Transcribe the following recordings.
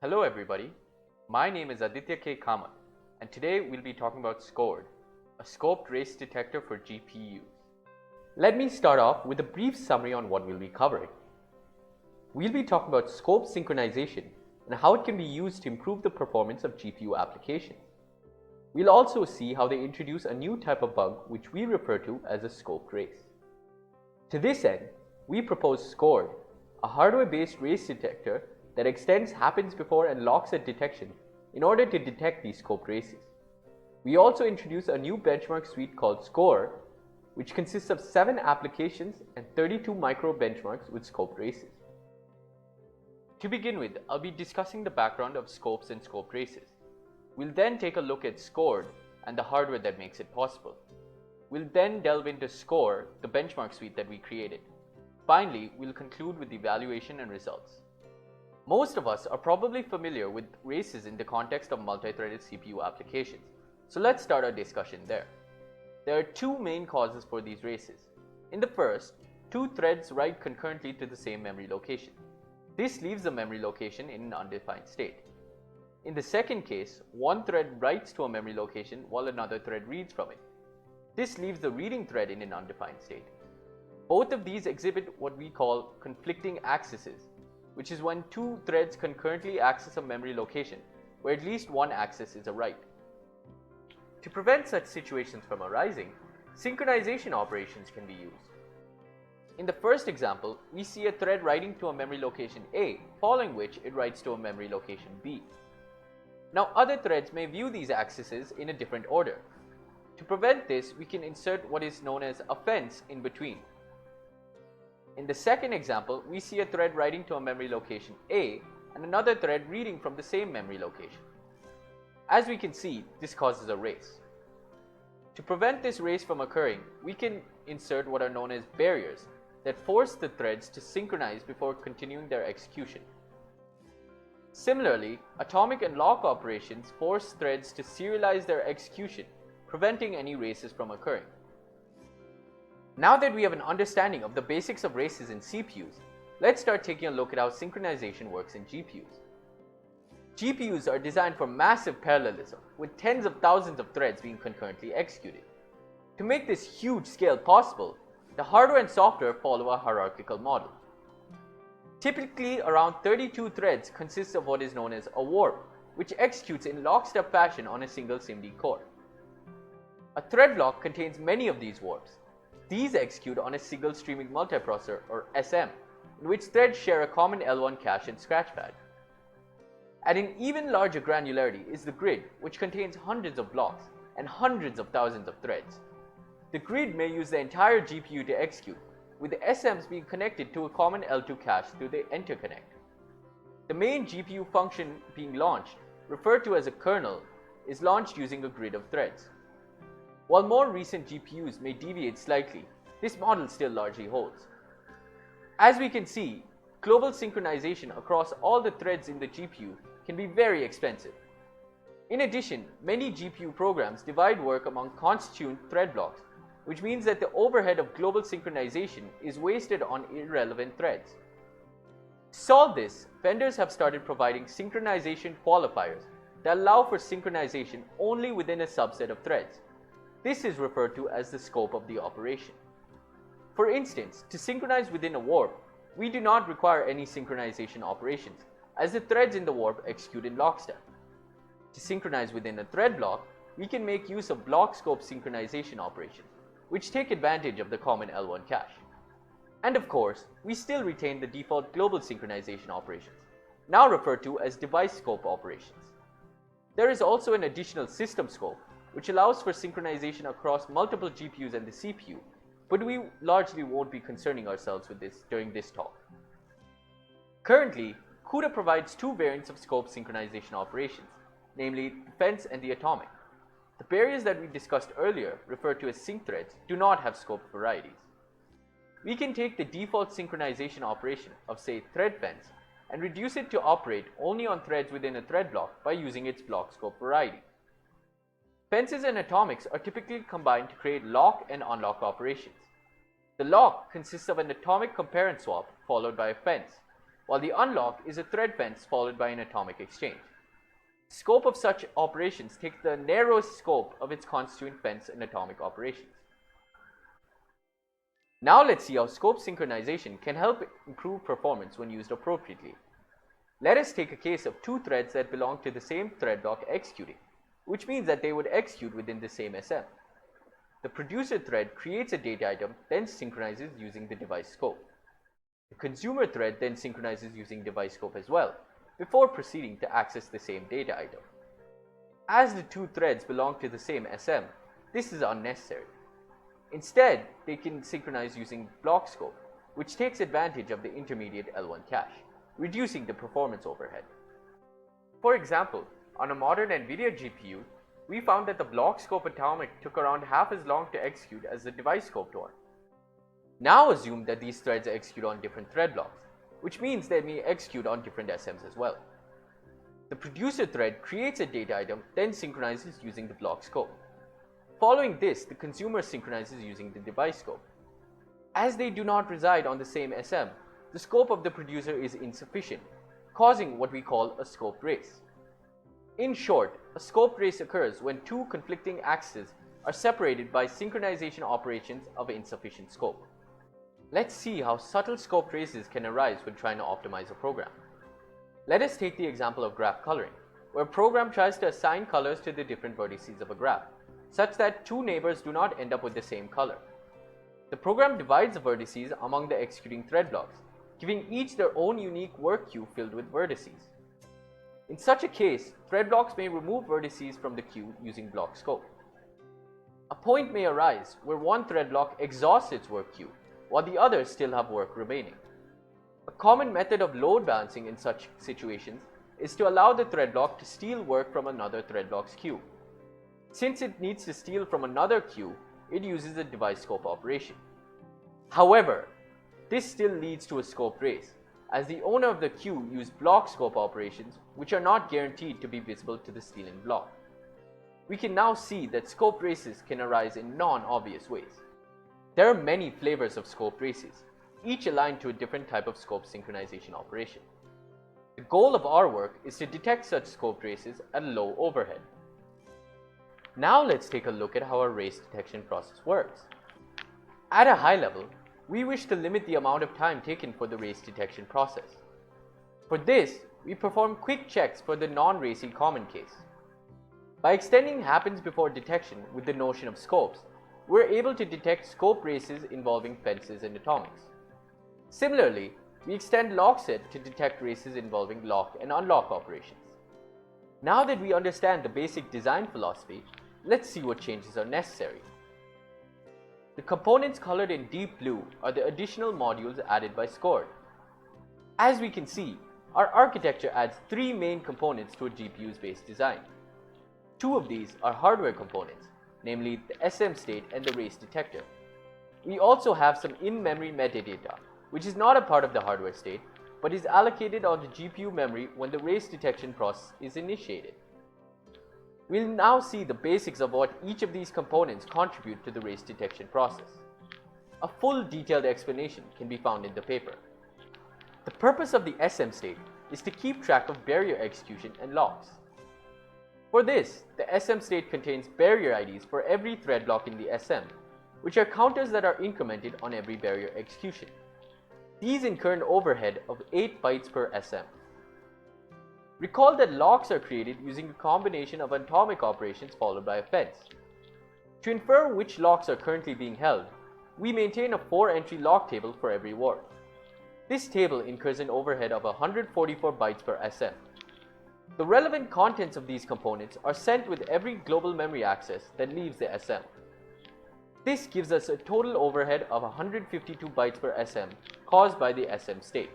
Hello everybody, my name is Aditya K. Kamath, and today we'll be talking about ScoRD, a scoped race detector for GPUs. Let me start off with a brief summary on what we'll be covering. We'll be talking about Scoped-synchronization and how it can be used to improve the performance of GPU applications. We'll also see how they introduce a new type of bug which we refer to as a scoped race. To this end, we propose ScoRD, a hardware-based race detector that extends happens before and locks at detection in order to detect these scoped races. We also introduce a new benchmark suite called ScoRD, which consists of 7 applications and 32 micro benchmarks with scoped races. To begin with, I'll be discussing the background of scopes and scoped races. We'll then take a look at ScoRD and the hardware that makes it possible. We'll then delve into ScoRD, the benchmark suite that we created. Finally, we'll conclude with the evaluation and results. Most of us are probably familiar with races in the context of multi-threaded CPU applications, so let's start our discussion there. There are 2 main causes for these races. In the first, 2 threads write concurrently to the same memory location. This leaves the memory location in an undefined state. In the second case, one thread writes to a memory location while another thread reads from it. This leaves the reading thread in an undefined state. Both of these exhibit what we call conflicting accesses, which is when 2 threads concurrently access a memory location where at least one access is a write. To prevent such situations from arising, synchronization operations can be used. In the first example, we see a thread writing to a memory location A, following which it writes to a memory location B. Now other threads may view these accesses in a different order. To prevent this, we can insert what is known as a fence in between. In the second example, we see a thread writing to a memory location A and another thread reading from the same memory location. As we can see, this causes a race. To prevent this race from occurring, we can insert what are known as barriers that force the threads to synchronize before continuing their execution. Similarly, atomic and lock operations force threads to serialize their execution, preventing any races from occurring. Now that we have an understanding of the basics of races in CPUs, let's start taking a look at how synchronization works in GPUs. GPUs are designed for massive parallelism, with tens of thousands of threads being concurrently executed. To make this huge scale possible, the hardware and software follow a hierarchical model. Typically, around 32 threads consist of what is known as a warp, which executes in lockstep fashion on a single SIMD core. A thread block contains many of these warps. These execute on a single streaming multiprocessor, or SM, in which threads share a common L1 cache and scratchpad. At an even larger granularity is the grid, which contains hundreds of blocks and hundreds of thousands of threads. The grid may use the entire GPU to execute, with the SMs being connected to a common L2 cache through the interconnect. The main GPU function being launched, referred to as a kernel, is launched using a grid of threads. While more recent GPUs may deviate slightly, this model still largely holds. As we can see, global synchronization across all the threads in the GPU can be very expensive. In addition, many GPU programs divide work among constituent thread blocks, which means that the overhead of global synchronization is wasted on irrelevant threads. To solve this, vendors have started providing synchronization qualifiers that allow for synchronization only within a subset of threads. This is referred to as the scope of the operation. For instance, to synchronize within a warp, we do not require any synchronization operations, as the threads in the warp execute in lockstep. To synchronize within a thread block, we can make use of block scope synchronization operations, which take advantage of the common L1 cache. And of course, we still retain the default global synchronization operations, now referred to as device scope operations. There is also an additional system scope, which allows for synchronization across multiple GPUs and the CPU, but we largely won't be concerning ourselves with this during this talk. Currently, CUDA provides 2 variants of scope synchronization operations, namely the fence and the atomic. The barriers that we discussed earlier, referred to as sync threads, do not have scope varieties. We can take the default synchronization operation of, say, thread fence and reduce it to operate only on threads within a thread block by using its block scope variety. Fences and atomics are typically combined to create lock and unlock operations. The lock consists of an atomic concurrent swap followed by a fence, while the unlock is a thread fence followed by an atomic exchange. Scope of such operations takes the narrowest scope of its constituent fence and atomic operations. Now let's see how scope synchronization can help improve performance when used appropriately. Let us take a case of two threads that belong to the same thread block executing, which means that they would execute within the same SM. The producer thread creates a data item, then synchronizes using the device scope. The consumer thread then synchronizes using device scope as well, before proceeding to access the same data item. As the two threads belong to the same SM, this is unnecessary. Instead, they can synchronize using block scope, which takes advantage of the intermediate L1 cache, reducing the performance overhead. For example, on a modern NVIDIA GPU, we found that the block scope atomic took around half as long to execute as the device scoped one. Now assume that these threads execute on different thread blocks, which means they may execute on different SMs as well. The producer thread creates a data item, then synchronizes using the block scope. Following this, the consumer synchronizes using the device scope. As they do not reside on the same SM, the scope of the producer is insufficient, causing what we call a scoped race. In short, a scoped race occurs when two conflicting axes are separated by synchronization operations of insufficient scope. Let's see how subtle scoped races can arise when trying to optimize a program. Let us take the example of graph coloring, where a program tries to assign colors to the different vertices of a graph, such that two neighbors do not end up with the same color. The program divides the vertices among the executing thread blocks, giving each their own unique work queue filled with vertices. In such a case, thread blocks may remove vertices from the queue using block scope. A point may arise where one thread block exhausts its work queue, while the others still have work remaining. A common method of load balancing in such situations is to allow the thread block to steal work from another thread block's queue. Since it needs to steal from another queue, it uses a device scope operation. However, this still leads to a scope race, as the owner of the queue used block scope operations which are not guaranteed to be visible to the stealing block. We can now see that scope races can arise in non-obvious ways. There are many flavors of scope races, each aligned to a different type of scope synchronization operation. The goal of our work is to detect such scope races at a low overhead. Now let's take a look at how our race detection process works. At a high level, we wish to limit the amount of time taken for the race detection process. For this, we perform quick checks for the non-racy common case. By extending happens before detection with the notion of scopes, we're able to detect scope races involving fences and atomics. Similarly, we extend lockset to detect races involving lock and unlock operations. Now that we understand the basic design philosophy, let's see what changes are necessary. The components colored in deep blue are the additional modules added by ScoRD. As we can see, our architecture adds three main components to a GPU's base design. Two of these are hardware components, namely the SM state and the race detector. We also have some in-memory metadata, which is not a part of the hardware state, but is allocated on the GPU memory when the race detection process is initiated. We'll now see the basics of what each of these components contribute to the race detection process. A full detailed explanation can be found in the paper. The purpose of the SM state is to keep track of barrier execution and locks. For this, the SM state contains barrier IDs for every thread block in the SM, which are counters that are incremented on every barrier execution. These incur an overhead of 8 bytes per SM. Recall that locks are created using a combination of atomic operations followed by a fence. To infer which locks are currently being held, we maintain a 4-entry lock table for every word. This table incurs an overhead of 144 bytes per SM. The relevant contents of these components are sent with every global memory access that leaves the SM. This gives us a total overhead of 152 bytes per SM caused by the SM state.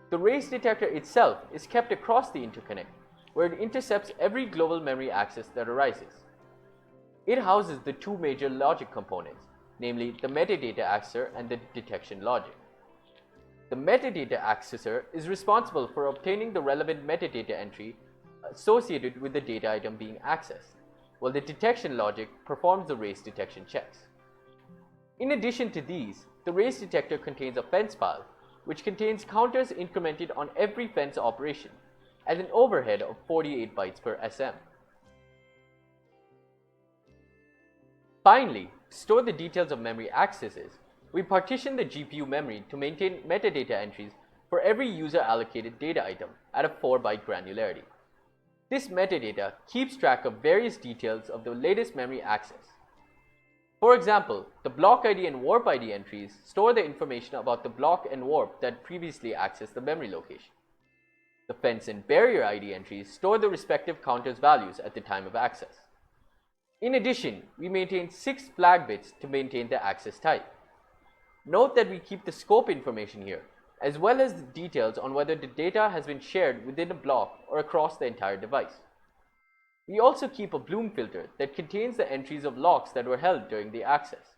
The race detector itself is kept across the interconnect, where it intercepts every global memory access that arises. It houses the two major logic components, namely the metadata accessor and the detection logic. The metadata accessor is responsible for obtaining the relevant metadata entry associated with the data item being accessed, while the detection logic performs the race detection checks. In addition to these, the race detector contains a fence file, which contains counters incremented on every fence operation, at an overhead of 48 bytes per SM. Finally, to store the details of memory accesses, we partition the GPU memory to maintain metadata entries for every user-allocated data item at a 4-byte granularity. This metadata keeps track of various details of the latest memory access. For example, the block ID and warp ID entries store the information about the block and warp that previously accessed the memory location. The fence and barrier ID entries store the respective counters' values at the time of access. In addition, we maintain 6 flag bits to maintain the access type. Note that we keep the scope information here, as well as the details on whether the data has been shared within a block or across the entire device. We also keep a Bloom filter that contains the entries of locks that were held during the access.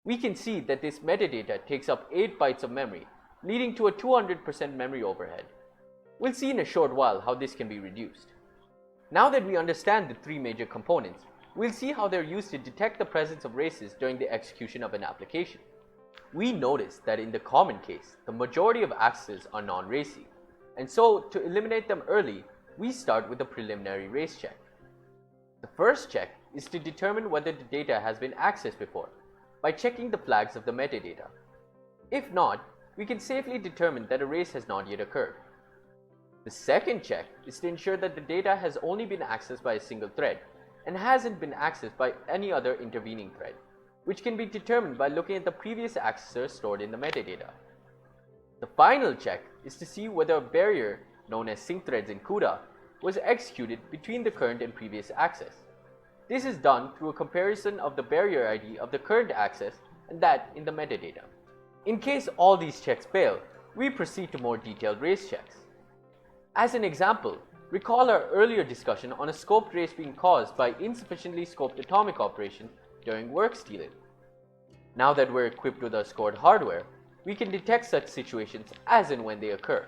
We can see that this metadata takes up 8 bytes of memory, leading to a 200% memory overhead. We'll see in a short while how this can be reduced. Now that we understand the 3 major components, we'll see how they're used to detect the presence of races during the execution of an application. We notice that in the common case, the majority of accesses are non-racy, and so to eliminate them early, we start with a preliminary race check. The first check is to determine whether the data has been accessed before, by checking the flags of the metadata. If not, we can safely determine that a race has not yet occurred. The second check is to ensure that the data has only been accessed by a single thread, and hasn't been accessed by any other intervening thread, which can be determined by looking at the previous accessor stored in the metadata. The final check is to see whether a barrier, known as sync threads in CUDA, was executed between the current and previous access. This is done through a comparison of the barrier ID of the current access and that in the metadata. In case all these checks fail, we proceed to more detailed race checks. As an example, recall our earlier discussion on a scoped race being caused by insufficiently scoped atomic operations during work stealing. Now that we're equipped with our ScoRD hardware, we can detect such situations as and when they occur.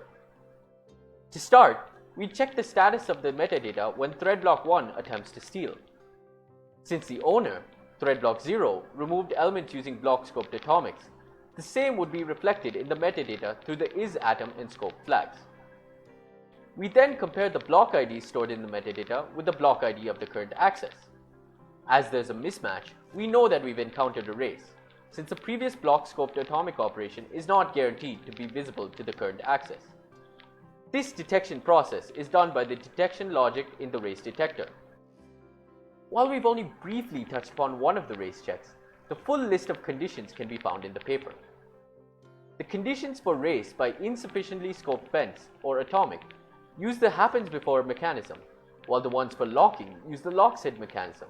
To start, we check the status of the metadata when thread block 1 attempts to steal. Since the owner, thread block 0, removed elements using block scoped atomics, the same would be reflected in the metadata through the isAtom and scope flags. We then compare the block ID stored in the metadata with the block ID of the current access. As there's a mismatch, we know that we've encountered a race, since the previous block scoped atomic operation is not guaranteed to be visible to the current access. This detection process is done by the detection logic in the race detector. While we've only briefly touched upon one of the race checks, the full list of conditions can be found in the paper. The conditions for race by insufficiently scoped fence or atomic use the happens before mechanism, while the ones for locking use the locks head mechanism.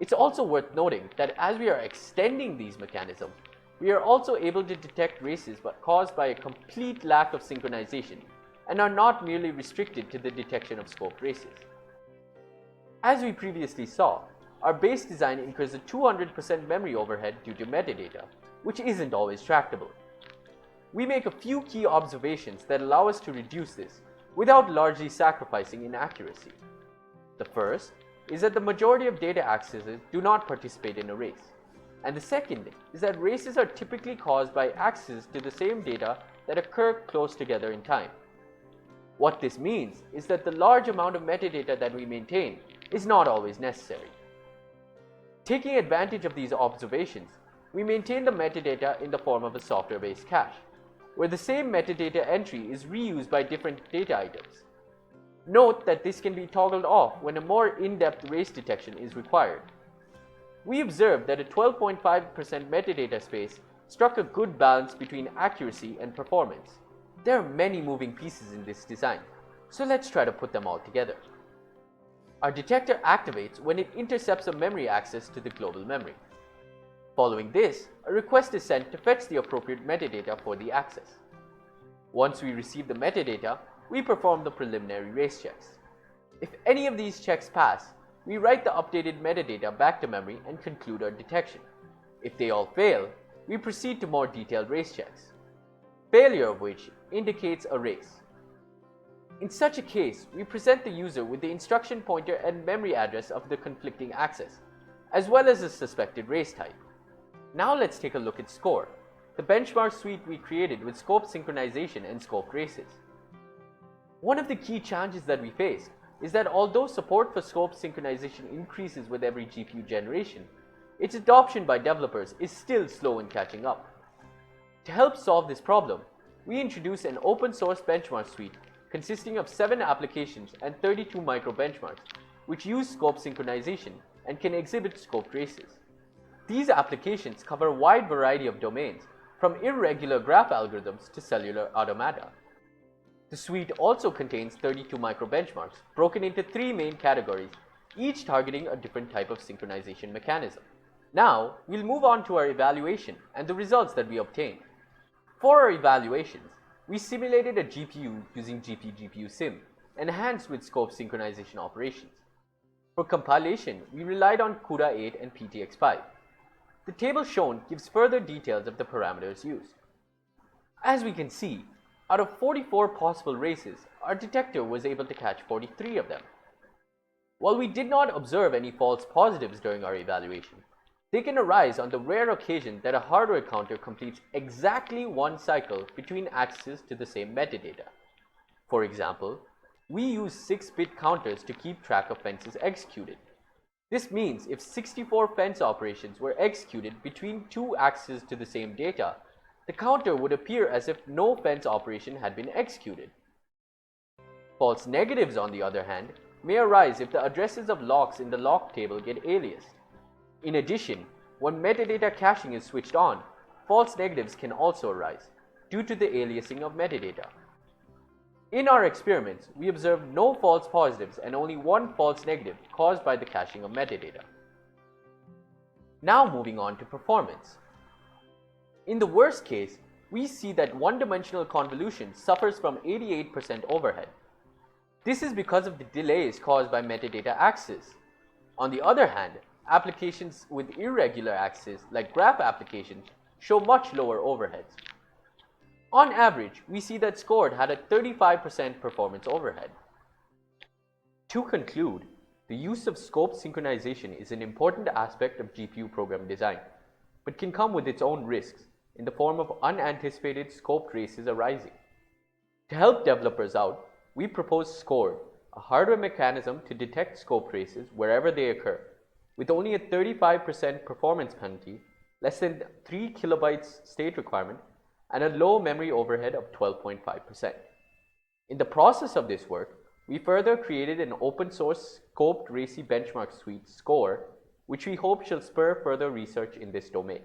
It's also worth noting that as we are extending these mechanisms, we are also able to detect races caused by a complete lack of synchronization and are not merely restricted to the detection of scoped races. As we previously saw, our base design incurs a 200% memory overhead due to metadata, which isn't always tractable. We make a few key observations that allow us to reduce this without largely sacrificing in accuracy. The first is that the majority of data accesses do not participate in a race, and the second is that races are typically caused by access to the same data that occur close together in time. What this means is that the large amount of metadata that we maintain is not always necessary. Taking advantage of these observations, we maintain the metadata in the form of a software-based cache, where the same metadata entry is reused by different data items. Note that this can be toggled off when a more in-depth race detection is required. We observed that a 12.5% metadata space struck a good balance between accuracy and performance. There are many moving pieces in this design, so let's try to put them all together. Our detector activates when it intercepts a memory access to the global memory. Following this, a request is sent to fetch the appropriate metadata for the access. Once we receive the metadata, we perform the preliminary race checks. If any of these checks pass, we write the updated metadata back to memory and conclude our detection. If they all fail, we proceed to more detailed race checks, failure of which indicates a race. In such a case, we present the user with the instruction pointer and memory address of the conflicting access, as well as the suspected race type. Now let's take a look at ScoRD, the benchmark suite we created with scope synchronization and scoped races. One of the key challenges that we faced is that although support for scope synchronization increases with every GPU generation, its adoption by developers is still slow in catching up. To help solve this problem, we introduced an open source benchmark suite consisting of 7 applications and 32 micro benchmarks, which use scope synchronization and can exhibit scoped races. These applications cover a wide variety of domains, from irregular graph algorithms to cellular automata. The suite also contains 32 micro benchmarks broken into 3 main categories, each targeting a different type of synchronization mechanism. Now, we'll move on to our evaluation and the results that we obtained. For our evaluations, we simulated a GPU using GPGPU Sim, enhanced with scope synchronization operations. For compilation, we relied on CUDA 8 and PTX5. The table shown gives further details of the parameters used. As we can see, out of 44 possible races, our detector was able to catch 43 of them. While we did not observe any false positives during our evaluation, they can arise on the rare occasion that a hardware counter completes exactly one cycle between accesses to the same metadata. For example, we use 6-bit counters to keep track of fences executed. This means if 64 fence operations were executed between 2 accesses to the same data, the counter would appear as if no fence operation had been executed. False negatives, on the other hand, may arise if the addresses of locks in the lock table get aliased. In addition, when metadata caching is switched on, false negatives can also arise due to the aliasing of metadata. In our experiments, we observed no false positives and only one false negative caused by the caching of metadata. Now moving on to performance. In the worst case, we see that one-dimensional convolution suffers from 88% overhead. This is because of the delays caused by metadata access. On the other hand, applications with irregular access, like graph applications, show much lower overheads. On average, we see that ScoRD had a 35% performance overhead. To conclude, the use of scope synchronization is an important aspect of GPU program design, but can come with its own risks in the form of unanticipated scoped races arising. To help developers out, we propose ScoRD, a hardware mechanism to detect scoped races wherever they occur, with only a 35% performance penalty, less than 3 kilobytes state requirement, and a low memory overhead of 12.5%. In the process of this work, we further created an open source scoped racy benchmark suite, ScoRD, which we hope shall spur further research in this domain.